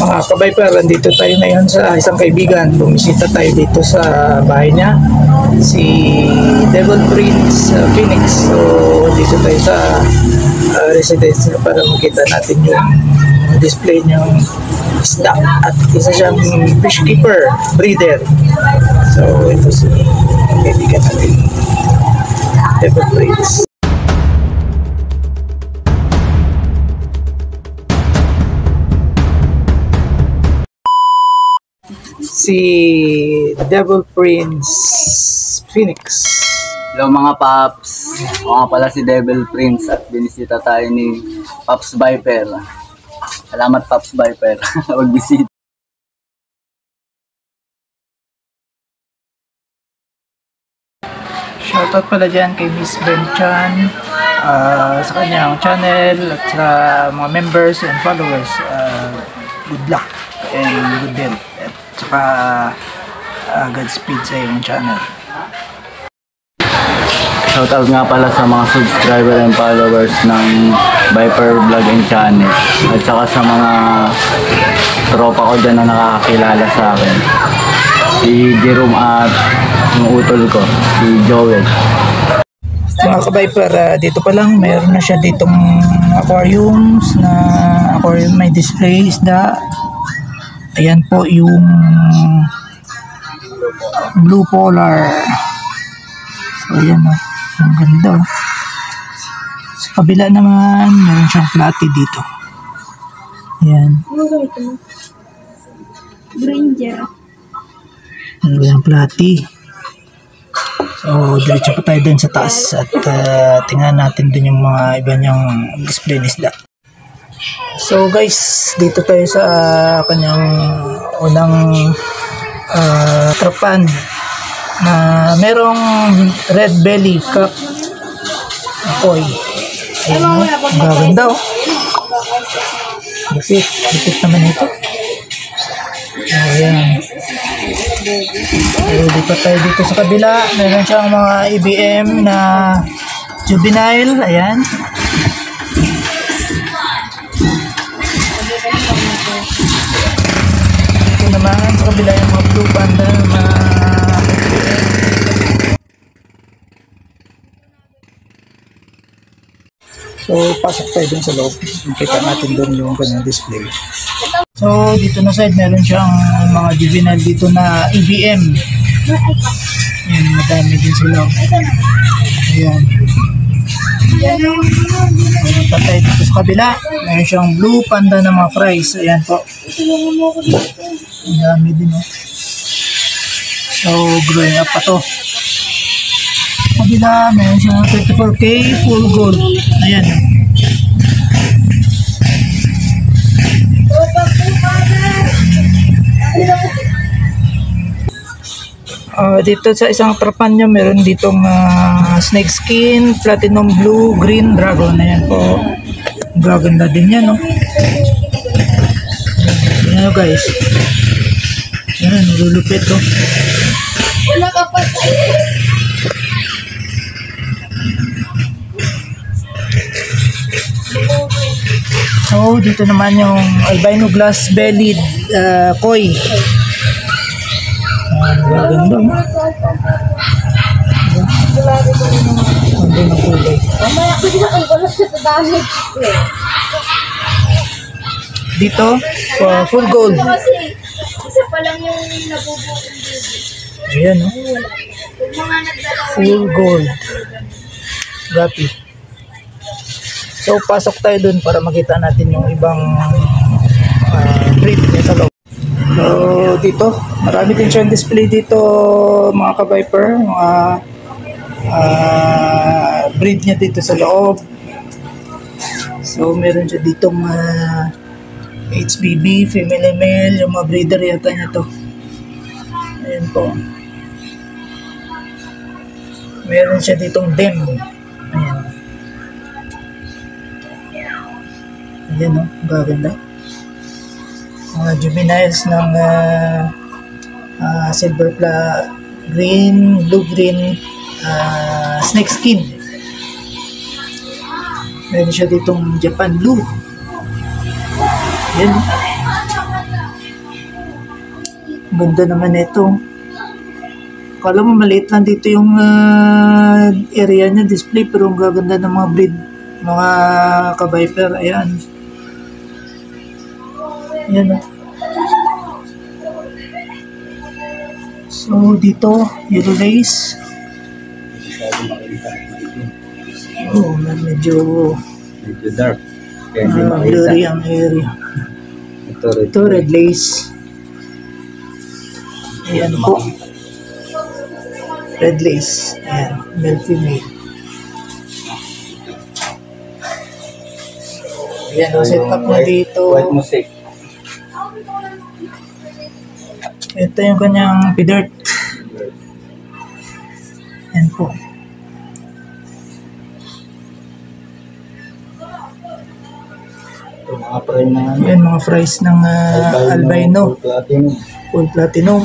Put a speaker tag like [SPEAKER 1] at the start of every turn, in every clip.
[SPEAKER 1] Mga ka-Viper, andito tayo ngayon sa isang kaibigan. Bumisita tayo dito sa bahay niya, si Devil Prince Phoenix. So dito tayo sa residence niya para makita natin yung display niyang isda at isa siyang fish keeper, breeder. So ito si kaibigan natin, Devil Prince. Si Devil Prince Phoenix.
[SPEAKER 2] Hello mga Paps, ako nga pala si Devil Prince at binisita tayo ni Paps Viper. Salamat Paps Viper, magbisita.
[SPEAKER 1] Shoutout pala dyan kay Miss Ben Chan, sa kanyang channel at sa mga members and followers. Good luck and good health at saka Godspeed sa iyong channel.
[SPEAKER 2] Shoutout nga pala sa mga subscriber and followers ng Viper Vlog and Channel at saka sa mga tropa ko dyan na nakakakilala sa akin. Si Jerome at yung utol ko, si Joel.
[SPEAKER 1] Mga ka-Viper, dito pa lang mayroon na siya ditong aquariums na aquarium may display isda. Ayan po yung blue polar. So ayan o, ang ganda o. Sa kabila naman meron siyang platy dito. Ayan.
[SPEAKER 3] Granger.
[SPEAKER 1] Ang ganda platy. So diretso pa tayo dun sa taas at tingnan natin dun yung mga iba niyang display na isda. So guys, dito tayo sa kanyang unang trapan na merong red belly cup koi. Ayan o, ang gaganda o. Lupit naman ito. Ayan. So dito tayo dito sa kabila, meron siyang mga EBM na juvenile. Ayan. Ito naman sa kabila yung mga blue panda na mga so pasok tayo dun sa loob, makita natin dun yung kanyang display. So dito na side meron siyang mga juvenile dito na EBM. Ayan, madami din sila. Ayan. Meron pa tayo dito sa kabila, meron siyang blue panda na mga fries. Ayan po, ang dami din o. So growing up pa to. Kabila meron siyang 34K full gold. Ayan. Dito sa isang trapan niya meron ditong snake skin, platinum blue, green dragon. Ayan po, gaganda din yan no? Ayan guys, ayan, lulupit to.
[SPEAKER 3] Wala ka pa tayo.
[SPEAKER 1] So dito naman yung albino glass bellied koi. Gaganda mo. Ganda ng kulay.
[SPEAKER 3] Mamaya ko sila kung gulo sa dami.
[SPEAKER 1] Dito full gold.
[SPEAKER 3] Kasi isa pa lang yung nabubuong baby.
[SPEAKER 1] Ayan no,
[SPEAKER 3] Yung mga nagdalawa.
[SPEAKER 1] full gold. Gapi. So pasok tayo dun para makita natin yung ibang breed niya sa loob. So dito, marami din siyang display dito mga ka-Viper, mga breed niya dito sa loob. So meron siya ditong HBB, female and male, yung mga breeder yata niya to. Ayan po. Meron siya ditong dem. Ayan. Ayan o, gaganda. Mga juveniles ng silver green, blue green, snake skin. Meron siya ditong Japan blue. Yan. Ganda naman ito. Kala mo maliit lang dito yung area niya display, pero ang gaganda ng mga breed, mga ka-Viper. Ayan. Ayan o. So dito, yellow lace. Oh, medyo
[SPEAKER 2] dark. Kaya hindi
[SPEAKER 1] blurry ang area. Ito, red lace. Ayan po. Red lace. Ayan, male female. Ayan, set up na dito.
[SPEAKER 2] White mosaic.
[SPEAKER 1] Ito yung kanyang pidert. Ayan po.
[SPEAKER 2] Ito mga fry na
[SPEAKER 1] Ayan, mga fries ng albino.
[SPEAKER 2] platinum.
[SPEAKER 1] Full platinum.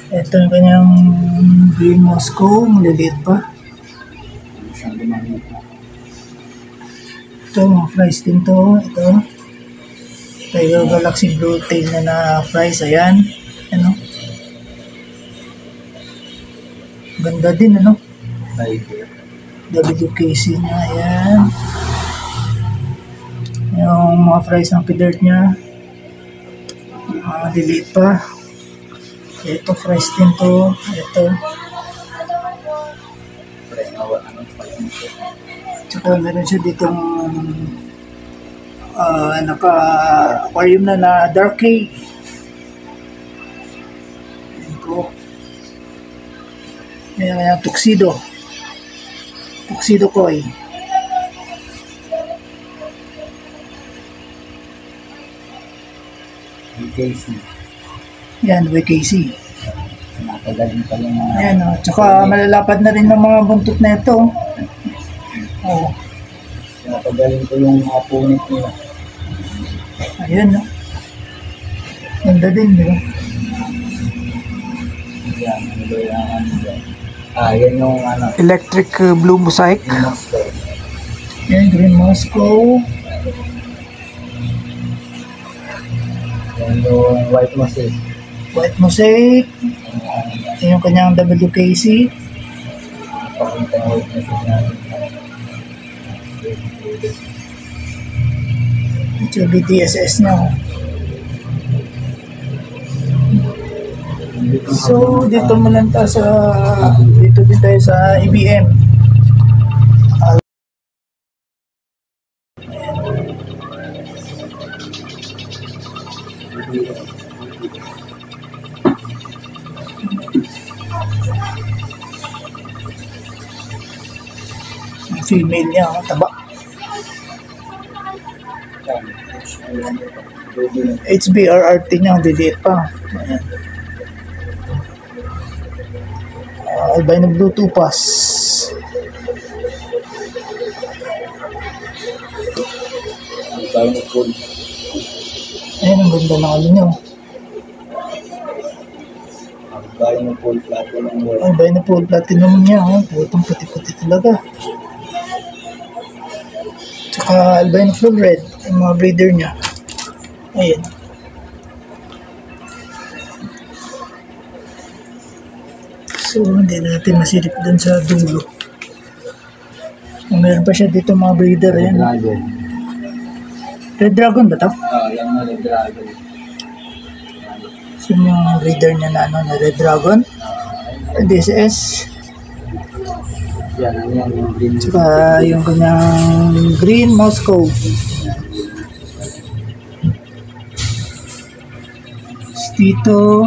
[SPEAKER 1] Ito yung kanyang green Moscow. Maliliit pa. Ito, mga fries din to. Ito. Tiger Galaxy Blue Tail na fries. Ayan. Ano? Ganda din, ano? WKC niya. Ayan. Yung mga fries ng pidert niya. Maliliit pa. Ito, fries din to. Ito. Tsaka meron siya ditong naka-aquarium na dark cake. Ayan po. Ayan, tuxedo. Tuxedo koi. Yan, WKC.
[SPEAKER 2] Nakagaling pa lang mga
[SPEAKER 1] Ayan, tsaka malalapad na rin ng mga buntot na ito. Oh,
[SPEAKER 2] nakagaling ko yung mga punit nila.
[SPEAKER 1] ayan, no? Ganda din, di ba?
[SPEAKER 2] Yan, ano ba yung ano dyan? Yan yung ano.
[SPEAKER 1] Electric blue mosaic.
[SPEAKER 2] Moscow.
[SPEAKER 1] Yan, green Moscow.
[SPEAKER 2] Yan yung white mosaic.
[SPEAKER 1] White mosaic. Yan yung kanyang WKC.
[SPEAKER 2] Pakita yung white mosaic natin.
[SPEAKER 1] Ito yung BTSS niya. Oh. So, dito mo lang tayo dito din tayo sa IBM. Female niya, taba. HBRRT niya, ang diliit pa. Ayan. Albino Blue Tupas.
[SPEAKER 2] Tayo na full.
[SPEAKER 1] Ayan, ang ganda ng ano nyo.
[SPEAKER 2] Tayo na full platinum white.
[SPEAKER 1] Albino Full Platinum niya, oh. Putong puti-puti talaga. Tsaka Albino Full Red, yung mga breeder niya. Ayan. So, hindi natin masilip dun sa dulo. Meron pa siya dito mga breeder. Ayan.
[SPEAKER 2] Dragon.
[SPEAKER 1] Red Dragon ba to?
[SPEAKER 2] Yan na red dragon.
[SPEAKER 1] So, yung breeder niya na, ano, na Red Dragon. DSS.
[SPEAKER 2] Yan yung green.
[SPEAKER 1] Tsaka yung kanyang Green Moscow. Dito,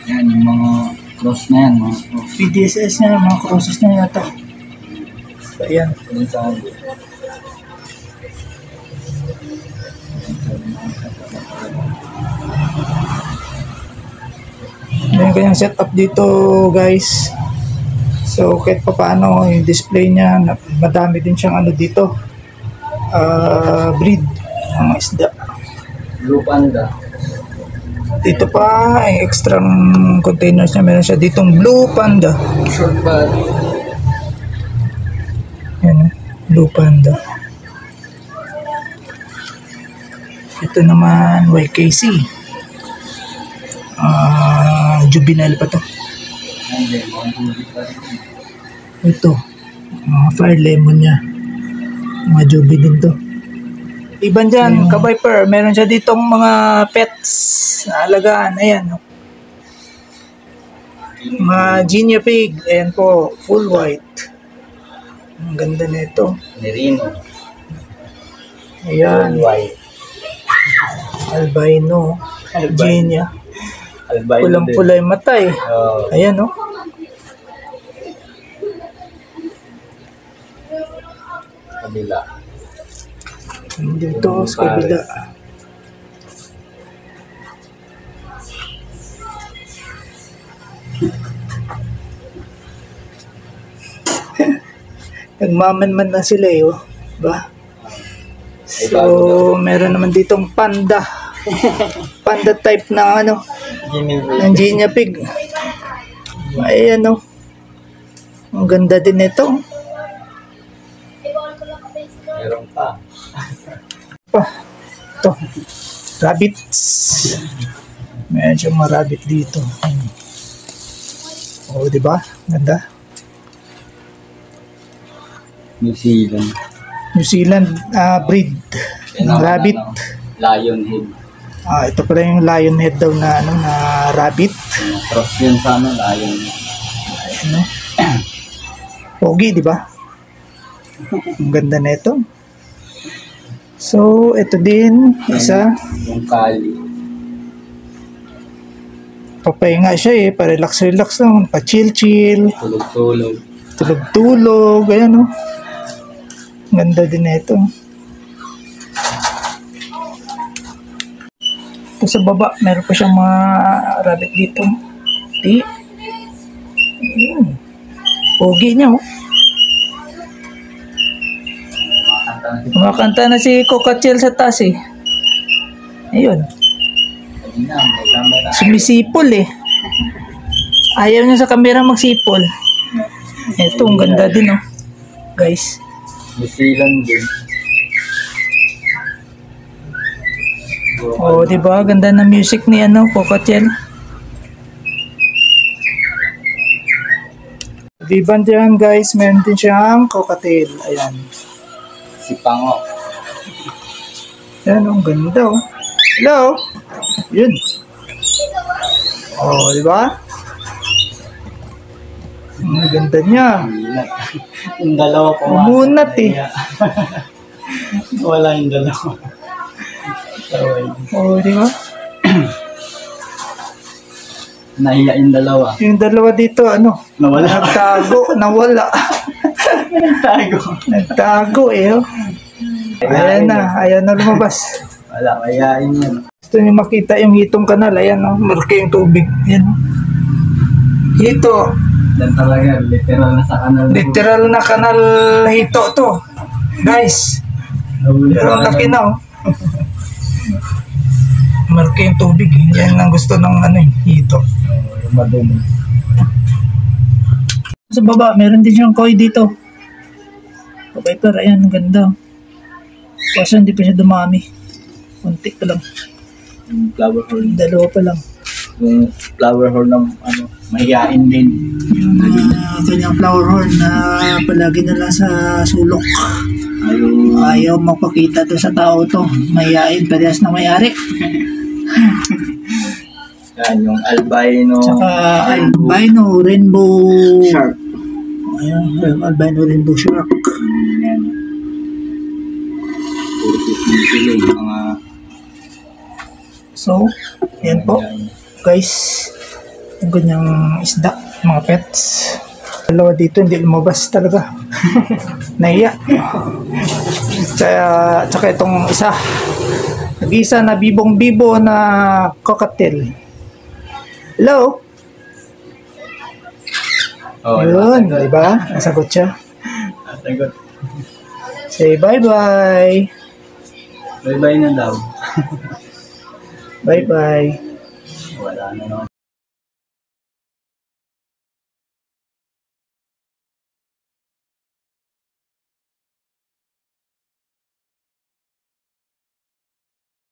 [SPEAKER 2] Yan yung mga cross na yan. Mga cross.
[SPEAKER 1] PDSS niya, mga crosses na yata. So, ayan.
[SPEAKER 2] Yan sa
[SPEAKER 1] Yung kanyang setup dito, guys. So, kahit pa paano yung display niya, madami din siyang ano dito. Breed ng mga isda.
[SPEAKER 2] Blue Panda.
[SPEAKER 1] Dito pa, ay extra containers niya. Meron siya ditong Blue Panda.
[SPEAKER 2] Short body.
[SPEAKER 1] Yan, Blue Panda. Ito naman, YKC. Juvenile pa to. Ito. Fire lemon niya. Mga jubi din to. Iban dyan, ka-Viper. Meron siya ditong mga pets na alagaan. Ayan. Mga Genia Pig. Ayan po. Full white. Ang ganda na ito.
[SPEAKER 2] Merino.
[SPEAKER 1] Ayan.
[SPEAKER 2] White.
[SPEAKER 1] Albino. Genia.
[SPEAKER 2] Albino
[SPEAKER 1] Pulang-pula yung mata eh. Ayan oh.
[SPEAKER 2] Kabila.
[SPEAKER 1] Dito sa kabila. Nagmamanman na sila eh, oh. Ba? So, meron naman ditong panda. Panda type na ano, ng Genia Pig. Ayan oh. Ang ganda din ito.
[SPEAKER 2] Meron pa.
[SPEAKER 1] Ito. Rabbits. Meron siyang mga rabbit dito. Oh, di ba? Ganda.
[SPEAKER 2] New Zealand.
[SPEAKER 1] New Zealand breed ng rabbit.
[SPEAKER 2] Lion head.
[SPEAKER 1] Ito pala yung lion head daw na ano na rabbit.
[SPEAKER 2] Cross yun sa ano, lion.
[SPEAKER 1] Ano? Pogi, di ba? Ang ganda na ito. So, ito din isa.
[SPEAKER 2] Yung kali.
[SPEAKER 1] Papahinga siya eh, pa-relax-relax lang, pa-chill-chill,
[SPEAKER 2] Tulog-tulog.
[SPEAKER 1] tulog-tulog, ayan oh. Ganda din na ito. Ito sa baba, meron pa siyang mga rabbit dito. Ayun. Pogi niya oh. Kumakanta na si Cockatiel sa taas eh. Ayun. Sumisipol eh. Ayaw niya sa camera magsipol. Ito, ang ganda din oh. Guys.
[SPEAKER 2] New Zealand din.
[SPEAKER 1] Oh, di ba? Ganda ng music ni ano, Cockatiel. Vivan dyan guys, meron din siyang Cockatiel. Ayan.
[SPEAKER 2] Si Pango.
[SPEAKER 1] Ayan, ang ganda oh. Hello? Yun. Oh, di ba? Ang ganda niya.
[SPEAKER 2] Yung dalawa ko.
[SPEAKER 1] Umunat eh.
[SPEAKER 2] Wala yung dalawa.
[SPEAKER 1] Oh, di ba?
[SPEAKER 2] Nahiya yung dalawa.
[SPEAKER 1] Yung dalawa dito, ano?
[SPEAKER 2] Nawala.
[SPEAKER 1] Nagtago, nawala.
[SPEAKER 2] Tago.
[SPEAKER 1] Nagtago eh oh. Ayan na, ayan na lumabas.
[SPEAKER 2] Wala, mayayain yan.
[SPEAKER 1] Gusto niyo makita yung hitong kanal, ayan oh, malaki yung tubig. Ayan. Hito,
[SPEAKER 2] Yan talaga, literal na sa kanal.
[SPEAKER 1] literal na kanal hito to. Guys, pero ang laki na oh. Malaki yung tubig, yan ang gusto ng ano hito.
[SPEAKER 2] Yung madumi.
[SPEAKER 1] Sa baba, meron din siyang koi dito. Okay, pero ayan, ang ganda. Kaso hindi pa siya dumami. Kunti pa lang.
[SPEAKER 2] Yung flower horn.
[SPEAKER 1] Dalawa pa lang.
[SPEAKER 2] Yung flower horn ng ano, mahiyain din.
[SPEAKER 1] Yung kanyang flower horn na palagi na lang sa sulok. Ayaw magpakita to sa tao to. Mayayain, parehas na may-ari.
[SPEAKER 2] Yan, yung albino.
[SPEAKER 1] Tsaka albino rainbow
[SPEAKER 2] Shark.
[SPEAKER 1] Ayan, albino rainbow shark.
[SPEAKER 2] Yan. Puro sisig mga
[SPEAKER 1] So, yan po. Guys, yung ganyang isda, mga pets. Dalawa dito, hindi lumabas talaga. Nahiya. Tsaka itong isa. Nag-isa na bibong-bibo na Cockatiel. Hello?
[SPEAKER 2] Oh,
[SPEAKER 1] Yun, di ba? Nasagot siya.
[SPEAKER 2] Sagot.
[SPEAKER 1] Say bye-bye.
[SPEAKER 2] Bye-bye na daw.
[SPEAKER 1] Bye-bye.
[SPEAKER 2] Wala na naman.